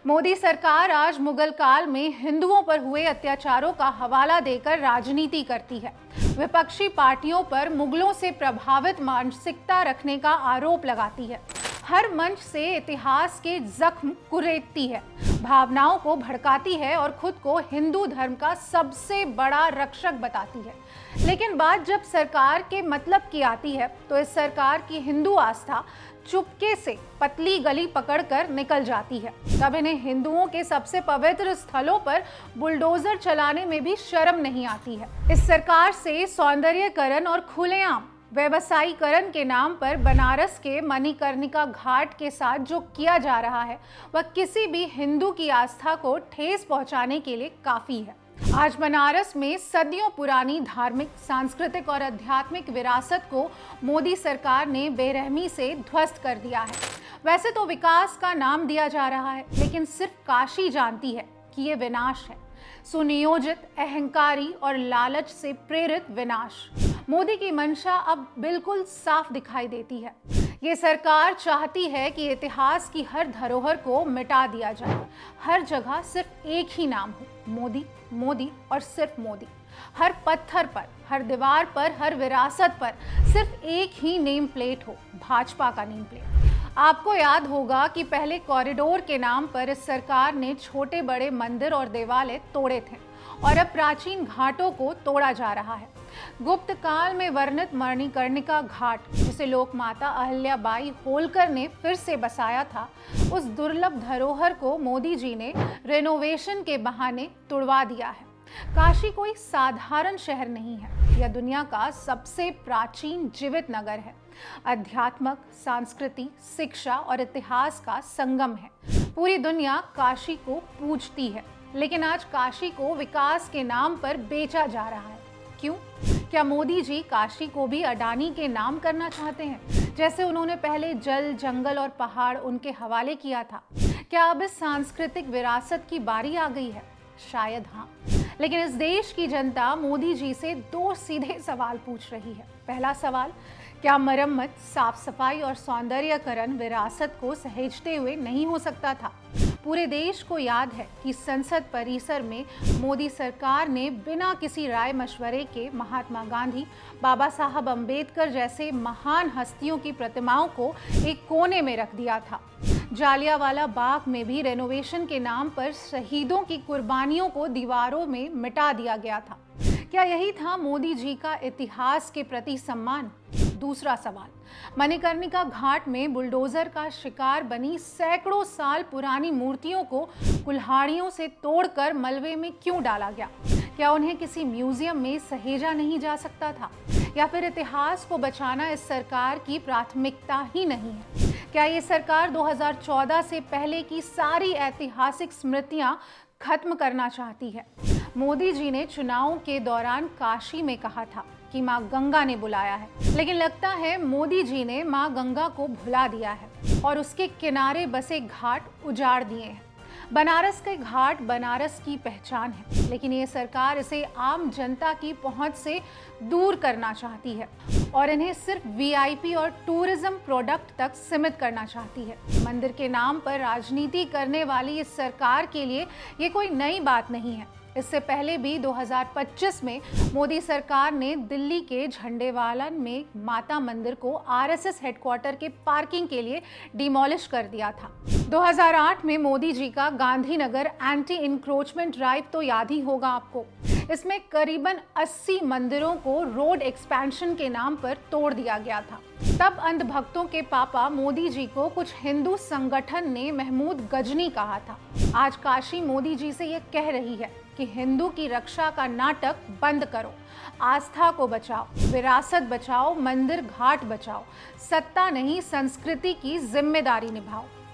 मोदी सरकार आज मुगल काल में हिंदुओं पर हुए अत्याचारों का हवाला देकर राजनीति करती है। विपक्षी पार्टियों पर मुगलों से प्रभावित मानसिकता रखने का आरोप लगाती है। हर मंच से इतिहास के जख्म कुरेदती है, भावनाओं को भड़काती है और खुद को हिंदू धर्म का सबसे बड़ा रक्षक बताती है। लेकिन बात जब सरकार के मतलब की आती है तो इस सरकार की हिंदू आस्था चुपके से पतली गली पकड़कर निकल जाती है। तब इन्हें हिंदुओं के सबसे पवित्र स्थलों पर बुलडोजर चलाने में भी शर्म नहीं आती है। इस सरकार से सौंदर्यकरण और खुलेआम व्यवसायीकरण के नाम पर बनारस के मणिकर्णिका घाट के साथ जो किया जा रहा है वह किसी भी हिंदू की आस्था को ठेस पहुंचाने के लिए काफी है। आज बनारस में सदियों पुरानी धार्मिक, सांस्कृतिक और आध्यात्मिक विरासत को मोदी सरकार ने बेरहमी से ध्वस्त कर दिया है। वैसे तो विकास का नाम दिया जा रहा है, लेकिन सिर्फ काशी जानती है कि ये विनाश है, सुनियोजित, अहंकारी और लालच से प्रेरित विनाश। मोदी की मंशा अब बिल्कुल साफ दिखाई देती है। ये सरकार चाहती है कि इतिहास की हर धरोहर को मिटा दिया जाए। हर जगह सिर्फ एक ही नाम हो, मोदी, मोदी और सिर्फ मोदी। हर पत्थर पर, हर दीवार पर, हर विरासत पर सिर्फ एक ही नेम प्लेट हो, भाजपा का नेम प्लेट। आपको याद होगा कि पहले कॉरिडोर के नाम पर इस सरकार ने छोटे बड़े मंदिर और देवालय तोड़े थे और अब प्राचीन घाटों को तोड़ा जा रहा है। गुप्त काल में वर्णित मणिकर्णिका घाट, जिसे लोक माता अहिल्याबाई होलकर ने फिर से बसाया था, उस दुर्लभ धरोहर को मोदी जी ने रेनोवेशन के बहाने तुड़वा दिया है। काशी कोई साधारण शहर नहीं है, यह दुनिया का सबसे प्राचीन जीवित नगर है। अध्यात्मक, संस्कृति, शिक्षा और इतिहास का संगम है। पूरी दुनिया काशी को पूजती है, लेकिन आज काशी को विकास के नाम पर बेचा जा रहा है। क्यों? क्या मोदी जी काशी को भी अडानी के नाम करना चाहते हैं, जैसे उन्होंने पहले जल, जंगल और पहाड़ उनके हवाले किया था? क्या अब इस सांस्कृतिक विरासत की बारी आ गई है? शायद हाँ, लेकिन इस देश की जनता मोदी जी से दो सीधे सवाल पूछ रही है। पहला सवाल, क्या मरम्मत, साफ सफाई और सौंदर्यकरण विरासत को सहेजते हुए नहीं हो सकता था? पूरे देश को याद है कि संसद परिसर में मोदी सरकार ने बिना किसी राय मशवरे के महात्मा गांधी, बाबा साहब अम्बेडकर जैसे महान हस्तियों की प्रतिमाओं को एक कोने में रख दिया था। जालियांवाला बाग में भी रेनोवेशन के नाम पर शहीदों की कुर्बानियों को दीवारों में मिटा दिया गया था। क्या यही था मोदी जी का इतिहास के प्रति सम्मान? दूसरा सवाल, मणिकर्णिका घाट में बुलडोजर का शिकार बनी सैकड़ों साल पुरानी मूर्तियों को कुल्हाड़ियों से तोड़कर मलबे में क्यों डाला गया? क्या उन्हें किसी म्यूजियम में सहेजा नहीं जा सकता था? या फिर इतिहास को बचाना इस सरकार की प्राथमिकता ही नहीं है? क्या ये सरकार 2014 से पहले की सारी ऐतिहासिक स्मृतियां खत्म करना चाहती है? मोदी जी ने चुनाव के दौरान काशी में कहा था कि मां गंगा ने बुलाया है, लेकिन लगता है मोदी जी ने मां गंगा को भुला दिया है और उसके किनारे बसे घाट उजाड़ दिए हैं। बनारस के घाट बनारस की पहचान है, लेकिन ये सरकार इसे आम जनता की पहुंच से दूर करना चाहती है और इन्हें सिर्फ वीआईपी और टूरिज्म प्रोडक्ट तक सीमित करना चाहती है। मंदिर के नाम पर राजनीति करने वाली इस सरकार के लिए ये कोई नई बात नहीं है। इससे पहले भी 2025 में मोदी सरकार ने दिल्ली के झंडेवालन में माता मंदिर को आरएसएस हेडक्वार्टर के पार्किंग के लिए डिमोलिश कर दिया था। 2008 में मोदी जी का गांधीनगर एंटी इंक्रोचमेंट ड्राइव तो याद ही होगा आपको। इसमें करीबन 80 मंदिरों को रोड एक्सपेंशन के नाम पर तोड़ दिया गया था। तब अंधभक्तों के पापा मोदी जी को कुछ हिंदू संगठन ने महमूद गजनी कहा था। आज काशी मोदी जी से ये कह रही है कि हिंदू की रक्षा का नाटक बंद करो, आस्था को बचाओ, विरासत बचाओ, मंदिर घाट बचाओ। सत्ता नहीं, संस्कृति की जिम्मेदारी निभाओ।